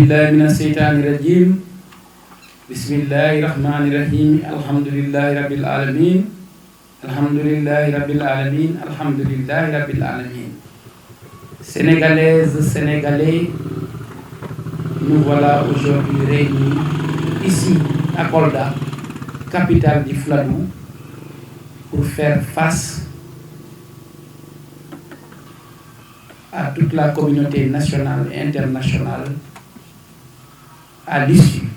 billahi mina seytaani rajim. Bismillahi rahmani rahim. Alhamdulillahi rabbil alamin. Alhamdulillahi rabbil alamin. Alhamdulillahi rabbil alamin. Sénégalaises, Sénégalais, nous voilà aujourd'hui réunis ici à Kolda, capitale du Fouladou, pour faire face à toute la communauté nationale et internationale à l'issue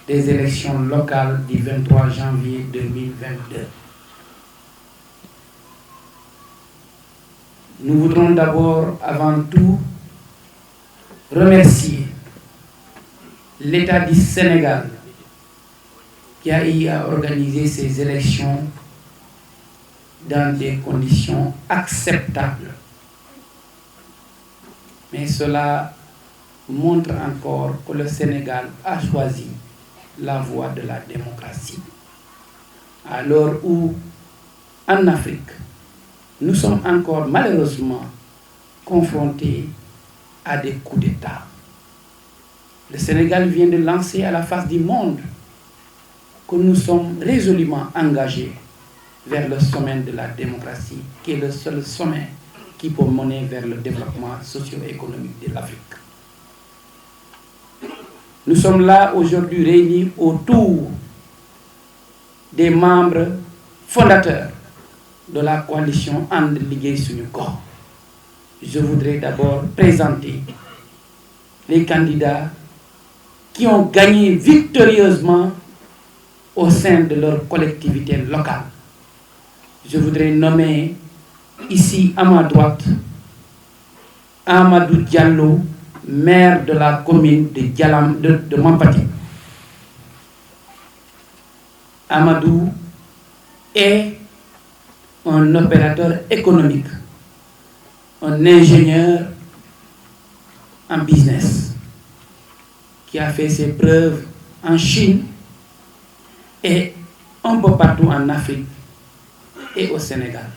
des élections locales du 23 janvier 2022. Nous voudrons d'abord, avant tout, remercier l'État du Sénégal qui a eu à organiser ces élections dans des conditions acceptables. Mais cela montre encore que le Sénégal a choisi la voie de la démocratie. À l'heure où, en Afrique, nous sommes encore malheureusement confrontés à des coups d'État. Le Sénégal vient de lancer à la face du monde que nous sommes résolument engagés vers le sommet de la démocratie, qui est le seul sommet qui peut mener vers le développement socio-économique de l'Afrique. Nous sommes là aujourd'hui réunis autour des membres fondateurs de la coalition And Liggéey Suñu Gox. Je voudrais d'abord présenter les candidats qui ont gagné victorieusement au sein de leur collectivité locale. Je voudrais nommer ici à ma droite Amadou Diallo, maire de la commune de Mampati. Amadou est un opérateur économique, un ingénieur en business qui a fait ses preuves en Chine et un peu partout en Afrique et au Sénégal.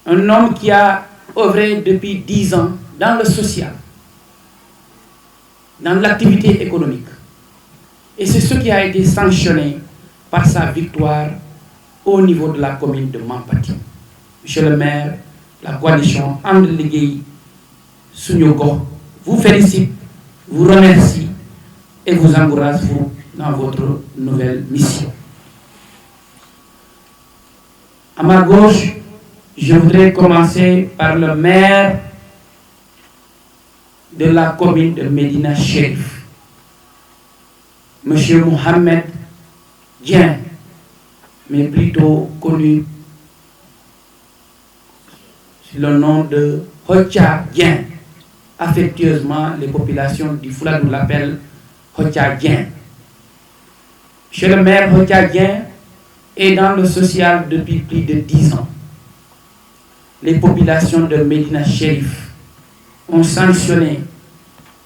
Un homme qui a œuvré depuis 10 ans dans le social, dans l'activité économique. Et c'est ce qui a été sanctionné par sa victoire au niveau de la commune de Mampati. Monsieur le maire, la coalition And Liggéey Suñu Gox vous félicite, vous remercie et vous encourage dans votre nouvelle mission. À ma gauche, je voudrais commencer par le maire de la commune de Médina Chérif, Monsieur Mohamed Dieng, mais plutôt connu sous le nom de Hocha Dieng. Affectueusement, les populations du Fouladou l'appellent Hocha Dieng. Monsieur le maire Hocha Dieng est dans le social depuis plus de 10 ans. Les populations de Médina Chérif ont sanctionné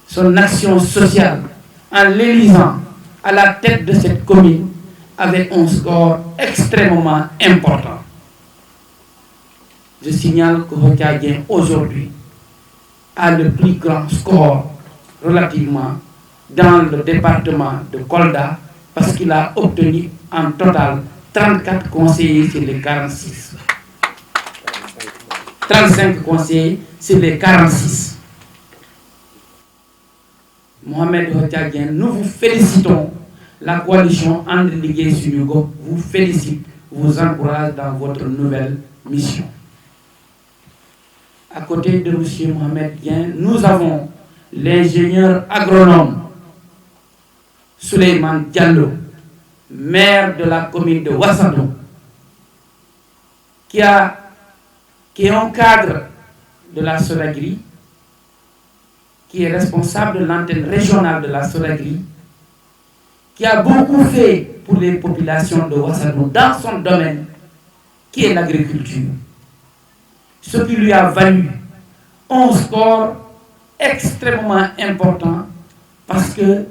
son action sociale en l'élisant à la tête de cette commune avec un score extrêmement important. Je signale que Hocha Dieng aujourd'hui a le plus grand score relativement dans le département de Kolda parce qu'il a obtenu en total 34 conseillers sur les 46. 35 conseillers sur les 46. Mohamed Hocha Dieng, nous vous félicitons. La coalition And Liggéey Suñu Gox vous félicite, vous encourage dans votre nouvelle mission. À côté de M. Mohamed Dieng, nous avons l'ingénieur agronome Souleymane Diallo, maire de la commune de Ouassadou, qui est un cadre de la Sodagri, qui est responsable de l'antenne régionale de la Sodagri, qui a beaucoup fait pour les populations de Ouassadou dans son domaine, qui est l'agriculture. Ce qui lui a valu un score extrêmement important parce que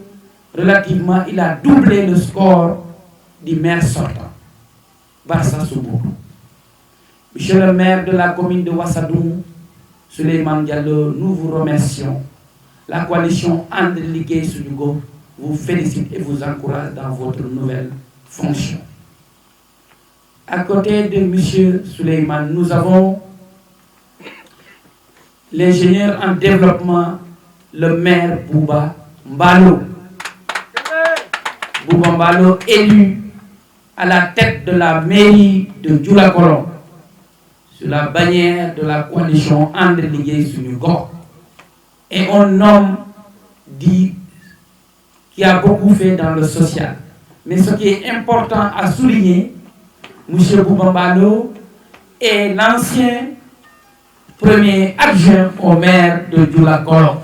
relativement, il a doublé le score du maire sortant, Barsa Soubourou. Monsieur le maire de la commune de Ouassadou, Souleymane Diallo, nous vous remercions. La coalition And Liggéey Suñu Gox vous félicite et vous encourage dans votre nouvelle fonction. À côté de M. Souleymane, nous avons l'ingénieur en développement, le maire Bouba Mbalo. Bouba Mbalo, élu à la tête de la mairie de Dioulacolon, sur la bannière de la coalition And Liggéey Suñu Gox. Et un homme dit qui a beaucoup fait dans le social. Mais ce qui est important à souligner, M. Bouba Mbalo est l'ancien premier adjoint au maire de Dioulacolon.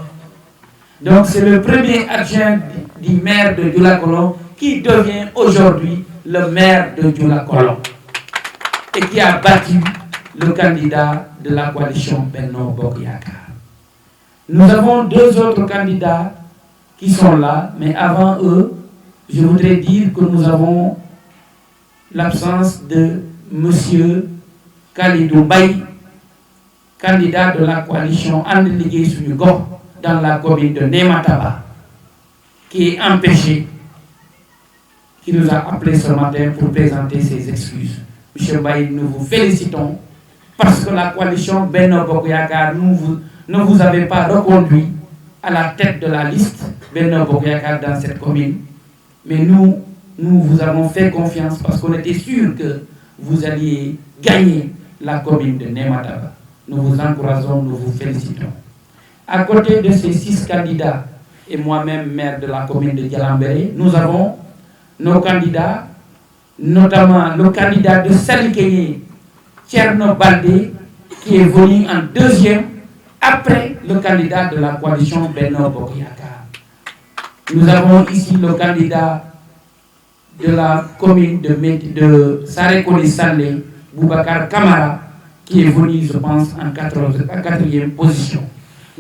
Donc c'est le premier adjoint du maire de Dioulacolon qui devient aujourd'hui le maire de Dioulacolon et qui a battu le candidat de la coalition Benno Bokk Yakaar. Nous avons deux autres candidats qui sont là, mais avant eux, je voudrais dire que nous avons l'absence de M. Khalidou Mbaye, candidat de la coalition And Liggéey Suñu Gox dans la commune de Némataba, qui est empêché, qui nous a appelé ce matin pour présenter ses excuses. M. Mbaye, nous vous félicitons parce que la coalition Benno Bokk Yakaar ne vous avez pas reconduit à la tête de la liste Benno Bokk Yakaar dans cette commune. Mais nous vous avons fait confiance parce qu'on était sûr que vous alliez gagner la commune de Némataba. Nous vous encourageons, nous vous félicitons. À côté de ces 6 candidats et moi-même maire de la commune de Dialambéré, nous avons nos candidats, notamment le candidat de Salikeye, Thierno Baldé, qui est venu en deuxième après le candidat de la coalition Benno Bokk Yakaar. Nous avons ici le candidat de la commune de Sarekoli-Sandé, Boubacar Camara, qui est venu, je pense, en 4e position.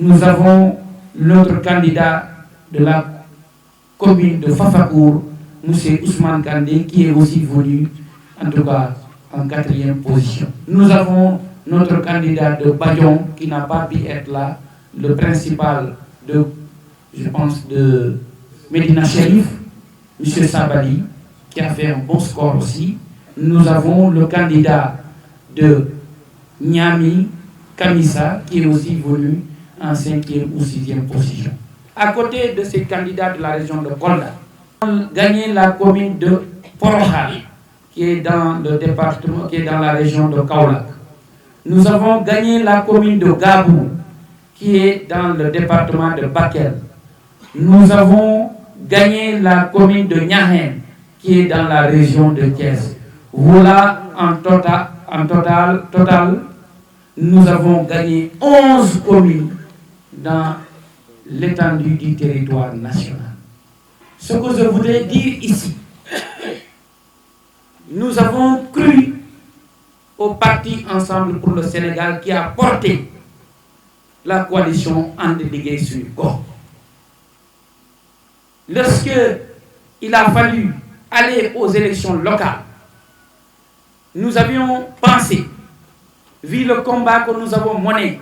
Nous avons notre candidat de la commune de Fafacour, M. Ousmane Kandé, qui est aussi venu, en tout cas, en 4e position. Nous avons notre candidat de Badion, qui n'a pas pu être là, le principal de, je pense, de Medina Chérif, M. Sabali, qui a fait un bon score aussi. Nous avons le candidat de Niami Kamisa, qui est aussi venu en 5e ou 6e position. À côté de ces candidats de la région de Kolda, nous avons gagné la commune de Porokhane, qui est dans le département, qui est dans la région de Kaolack. Nous avons gagné la commune de Gabou, qui est dans le département de Bakel. Nous avons gagné la commune de Niahen, qui est dans la région de Thiès. Voilà, en total, nous avons gagné 11 communes dans l'étendue du territoire national. Ce que je voudrais dire ici, nous avons cru au parti Ensemble pour le Sénégal qui a porté la coalition And Liggéey Suñu Gox. Lorsqu'il a fallu aller aux élections locales, nous avions pensé, vu le combat que nous avons mené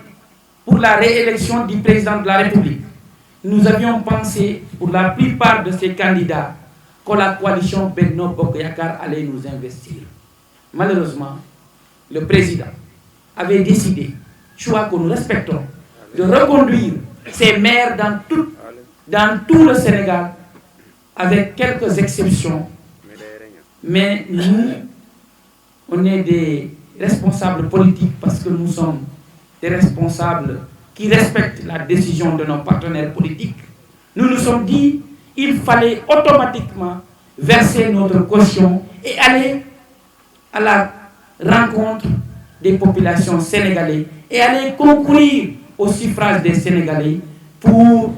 pour la réélection du président de la République, nous avions pensé pour la plupart de ces candidats que la coalition Benno Bokk Yakaar allait nous investir. Malheureusement, le président avait décidé, choix que nous respectons, de reconduire ces maires dans tout le Sénégal, avec quelques exceptions. Mais nous, on est des responsables politiques parce que nous sommes des responsables qui respectent la décision de nos partenaires politiques. Nous nous sommes dit qu'il fallait automatiquement verser notre caution et aller à la rencontre des populations sénégalaises et aller concourir au suffrage des Sénégalais pour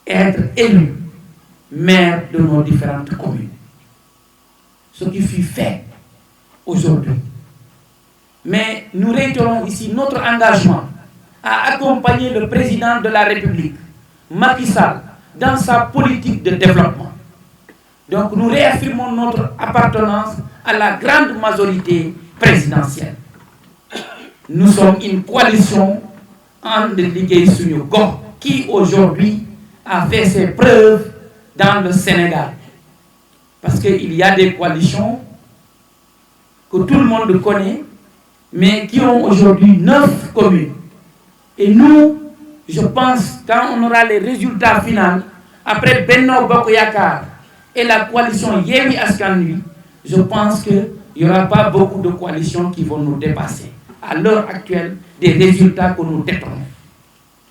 être élus maire de nos différentes communes. Ce qui fut fait aujourd'hui. Mais nous réitérons ici notre engagement à accompagner le président de la République, Macky Sall, dans sa politique de développement. Donc nous réaffirmons notre appartenance à la grande majorité présidentielle. nous sommes une coalition en Ligue Suñu Gox qui aujourd'hui a fait ses preuves dans le Sénégal. Parce qu'il y a des coalitions que tout le monde connaît, mais qui ont aujourd'hui 9 communes. Et nous, je pense, quand on aura les résultats finaux, après Benno Bokk Yakaar et la coalition Yewwi Askan Wi, je pense qu'il n'y aura pas beaucoup de coalitions qui vont nous dépasser. À l'heure actuelle, des résultats que nous détenons.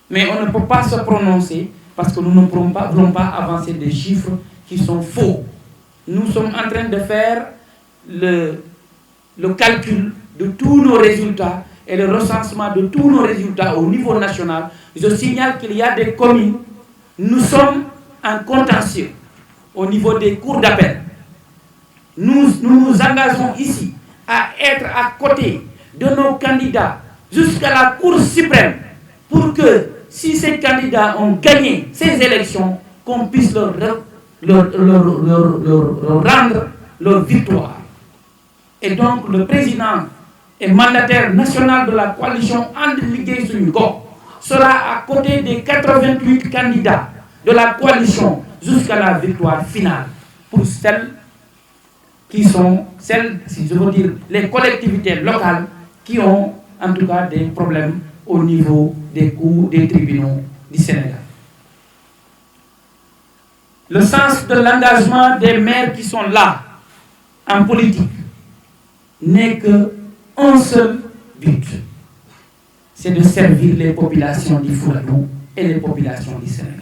Mais on ne peut pas se prononcer parce que nous ne voulons pas avancer des chiffres qui sont faux. Nous sommes en train de faire le calcul de tous nos résultats et le recensement de tous nos résultats au niveau national. Je signale qu'il y a des communes, nous sommes en contentieux au niveau des cours d'appel. Nous nous engageons ici à être à côté de nos candidats jusqu'à la Cour suprême pour que si ces candidats ont gagné ces élections, qu'on puisse leur rendre leur victoire. Et donc le président et mandataire national de la coalition And Liggéey Suñu Gox sera à côté des 88 candidats de la coalition jusqu'à la victoire finale pour celles qui sont, si je veux dire, les collectivités locales qui ont en tout cas des problèmes au niveau des cours des tribunaux du Sénégal. Le sens de l'engagement des maires qui sont là en politique n'est qu'un seul but, c'est de servir les populations du Fouladou et les populations du Sénégal.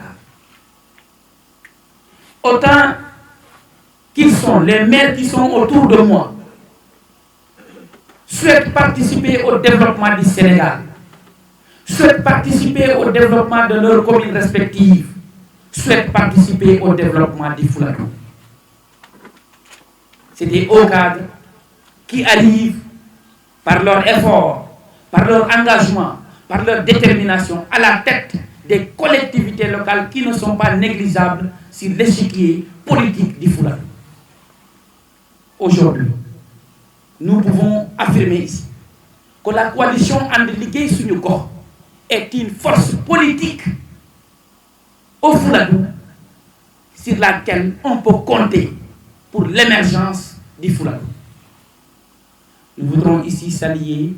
Autant qu'ils sont, les maires qui sont autour de moi, souhaitent participer au développement du Sénégal, souhaitent participer au développement de leurs communes respectives, souhaitent participer au développement du Fouladou. C'est des hauts cadres qui arrivent par leur effort, par leur engagement, par leur détermination à la tête des collectivités locales qui ne sont pas négligeables sur l'échiquier politique du Fouladou. Aujourd'hui, nous pouvons affirmer ici que la coalition And Liggéey Suñu Gox est une force politique au Fouladou sur laquelle on peut compter pour l'émergence du Fouladou. Nous voudrons ici saluer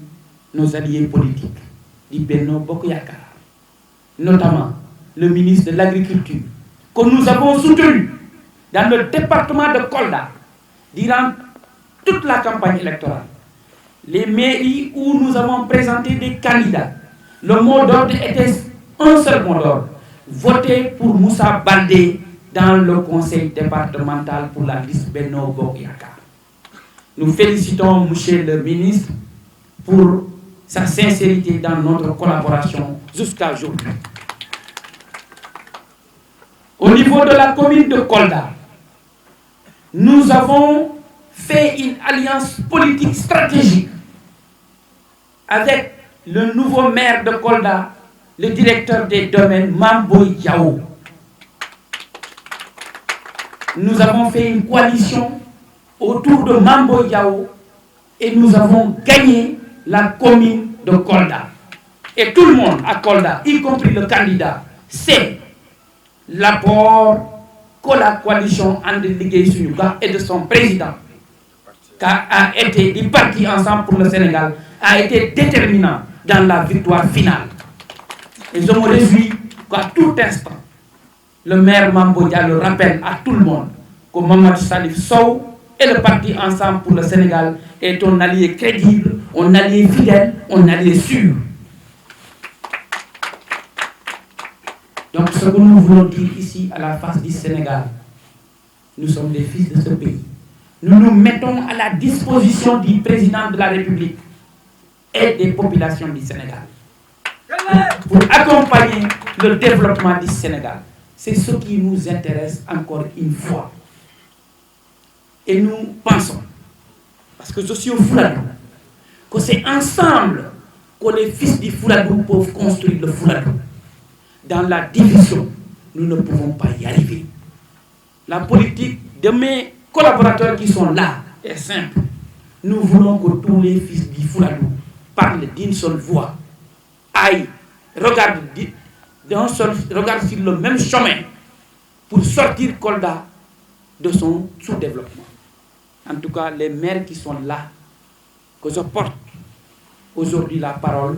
nos alliés politiques du Benno Bokk Yakaar, notamment le ministre de l'Agriculture, que nous avons soutenu dans le département de Kolda durant toute la campagne électorale. Les mairies où nous avons présenté des candidats, le mot d'ordre était un seul mot d'ordre: voter pour Moussa Baldé dans le conseil départemental pour la liste Benno Bokk Yakaar. Nous félicitons monsieur le ministre pour sa sincérité dans notre collaboration jusqu'à aujourd'hui. Au niveau de la commune de Kolda, nous avons fait une alliance politique stratégique avec le nouveau maire de Kolda, le directeur des domaines, Mame Boye Diao. Nous avons fait une coalition autour de Mame Boye Diao et nous avons gagné la commune de Kolda. Et tout le monde à Kolda, y compris le candidat, sait l'apport que la coalition And Liggéey Suñu Gox et de son président, a été du parti Ensemble pour le Sénégal, a été déterminant dans la victoire finale. Et je me réjouis qu'à tout instant, le maire Mame Boye Diao le rappelle à tout le monde que Mamadou Salif Sow et le parti Ensemble pour le Sénégal est un allié crédible, un allié fidèle, un allié sûr. Donc ce que nous voulons dire ici à la face du Sénégal, nous sommes des fils de ce pays. Nous nous mettons à la disposition du président de la République et des populations du Sénégal pour accompagner le développement du Sénégal. C'est ce qui nous intéresse encore une fois. Et nous pensons, parce que je suis au Fouladou, que c'est ensemble que les fils du Fouladou peuvent construire le Fouladou. Dans la division, nous ne pouvons pas y arriver. La politique de mes collaborateurs qui sont là est simple. Nous voulons que tous les fils du Fouladou parle d'une seule voix, aille, regarde sur le même chemin pour sortir Kolda de son sous-développement. En tout cas, les maires qui sont là, que je porte aujourd'hui la parole,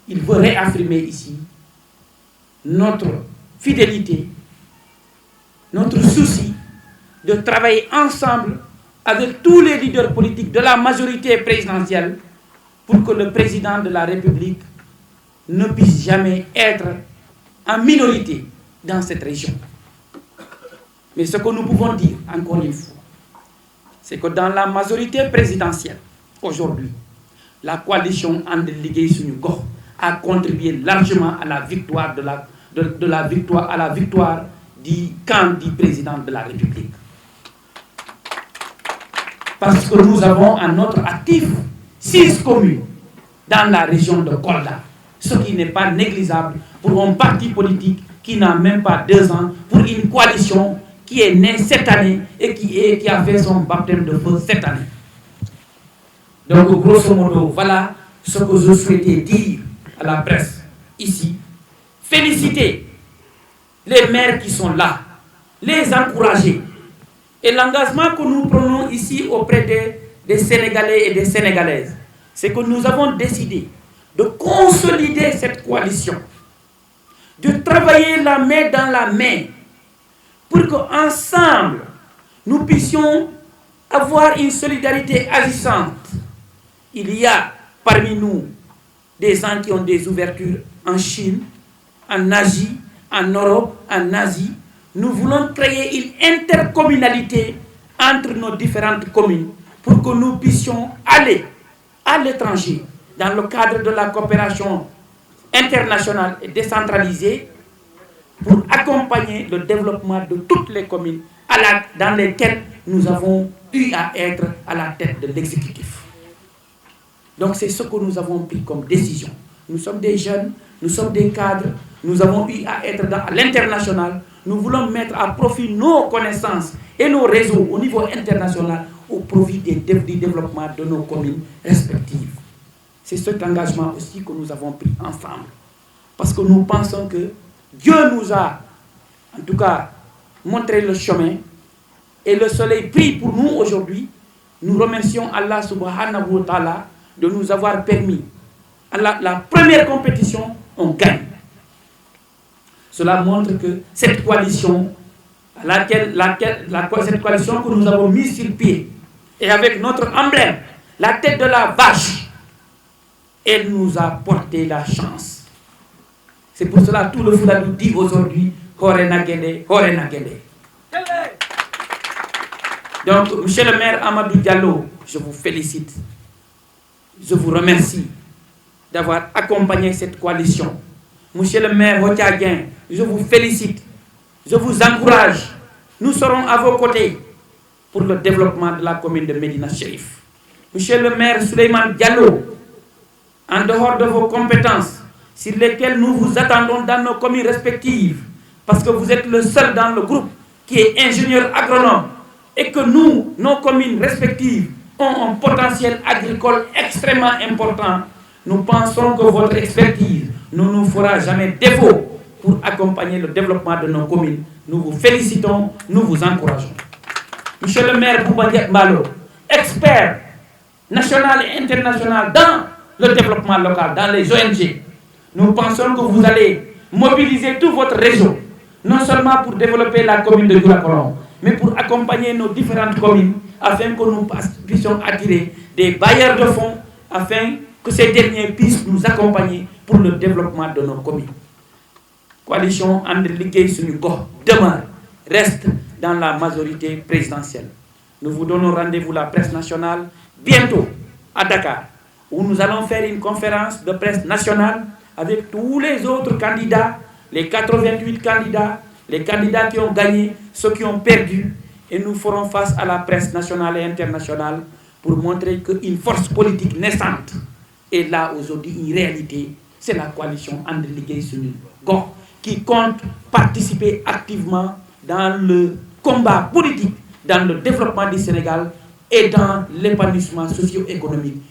il veut réaffirmer ici notre fidélité, notre souci de travailler ensemble avec tous les leaders politiques de la majorité présidentielle pour que le président de la République ne puisse jamais être en minorité dans cette région. Mais ce que nous pouvons dire, encore une fois, c'est que dans la majorité présidentielle, aujourd'hui, la coalition And Liggéey Suñu Gox a contribué largement à la victoire du camp du président de la République. Parce que nous avons à notre actif 6 communes dans la région de Kolda, ce qui n'est pas négligeable pour un parti politique qui n'a même pas 2 ans, pour une coalition qui est née cette année et qui a fait son baptême de feu cette année. Donc, grosso modo, voilà ce que je souhaitais dire à la presse ici. Féliciter les maires qui sont là, les encourager. Et l'engagement que nous prenons ici auprès des Sénégalais et des Sénégalaises, c'est que nous avons décidé de consolider cette coalition, de travailler la main dans la main, pour qu'ensemble, nous puissions avoir une solidarité agissante. Il y a parmi nous des gens qui ont des ouvertures en Chine, en Asie, en Europe, en Asie. Nous voulons créer une intercommunalité entre nos différentes communes pour que nous puissions aller à l'étranger dans le cadre de la coopération internationale et décentralisée pour accompagner le développement de toutes les communes dans lesquelles nous avons eu à être à la tête de l'exécutif. Donc c'est ce que nous avons pris comme décision. Nous sommes des jeunes, nous sommes des cadres, nous avons eu à être à l'international. Nous voulons mettre à profit nos connaissances et nos réseaux au niveau international au profit du développement de nos communes respectives. C'est cet engagement aussi que nous avons pris ensemble. Parce que nous pensons que Dieu nous a, en tout cas, montré le chemin et le soleil brille pour nous aujourd'hui. Nous remercions Allah subhanahu wa ta'ala de nous avoir permis. La première compétition, on gagne. Cela montre que cette coalition, cette coalition que nous avons mise sur pied, et avec notre emblème, la tête de la vache, elle nous a porté la chance. C'est pour cela que tout le Fouta nous dit aujourd'hui, Horena Gende, Horena Gende. Donc, monsieur le maire Amadou Diallo, je vous félicite. Je vous remercie d'avoir accompagné cette coalition. Monsieur le maire Hotiagien, je vous félicite. Je vous encourage. Nous serons à vos côtés pour le développement de la commune de Médina Chérif. Monsieur le maire Souleymane Diallo, en dehors de vos compétences, sur lesquelles nous vous attendons dans nos communes respectives, parce que vous êtes le seul dans le groupe qui est ingénieur agronome, et que nous, nos communes respectives, ont un potentiel agricole extrêmement important. Nous pensons que votre expertise ne nous fera jamais défaut pour accompagner le développement de nos communes. Nous vous félicitons, nous vous encourageons. Monsieur le maire Bouba Mbalo, expert national et international dans le développement local, dans les ONG, nous pensons que vous allez mobiliser tout votre réseau, non seulement pour développer la commune de Dioulacolon, mais pour accompagner nos différentes communes, afin que nous puissions attirer des bailleurs de fonds, afin que ces derniers puissent nous accompagner pour le développement de nos communes. Coalition And Liggéey Suñu Gox demeure, reste dans la majorité présidentielle. Nous vous donnons rendez-vous la presse nationale bientôt à Dakar, où nous allons faire une conférence de presse nationale avec tous les autres candidats, les 88 candidats, les candidats qui ont gagné, ceux qui ont perdu, et nous ferons face à la presse nationale et internationale pour montrer qu'une force politique naissante est là aujourd'hui, une réalité. C'est la coalition And Liggéey Suñu Gox qui compte participer activement dans le combat politique, dans le développement du Sénégal et dans l'épanouissement socio-économique.